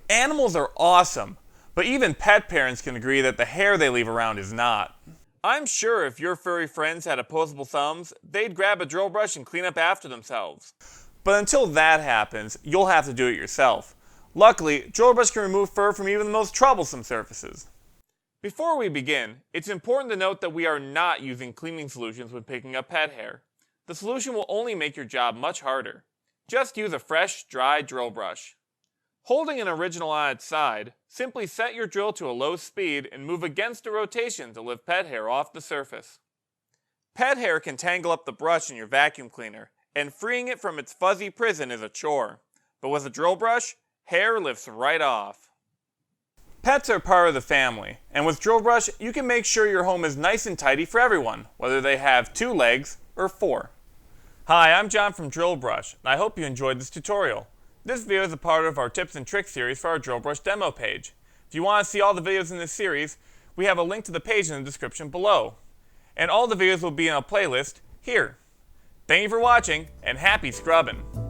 Animals are awesome, but even pet parents can agree that the hair they leave around is not. I'm sure if your furry friends had opposable thumbs, they'd grab a drill brush and clean up after themselves. But until that happens, you'll have to do it yourself. Luckily, Drillbrush can remove fur from even the most troublesome surfaces. Before we begin, it's important to note that we are not using cleaning solutions when picking up pet hair. The solution will only make your job much harder. Just use a fresh, dry drill brush. Holding an original on its side, simply set your drill to a low speed and move against a rotation to lift pet hair off the surface. Pet hair can tangle up the brush in your vacuum cleaner, and freeing it from its fuzzy prison is a chore. But with a drill brush, hair lifts right off. Pets are part of the family, and with Drillbrush, you can make sure your home is nice and tidy for everyone, whether they have 2 legs or 4. Hi, I'm John from Drillbrush, and I hope you enjoyed this tutorial. This video is a part of our tips and tricks series for our Drillbrush demo page. If you want to see all the videos in this series, we have a link to the page in the description below. And all the videos will be in a playlist here. Thank you for watching, and happy scrubbing!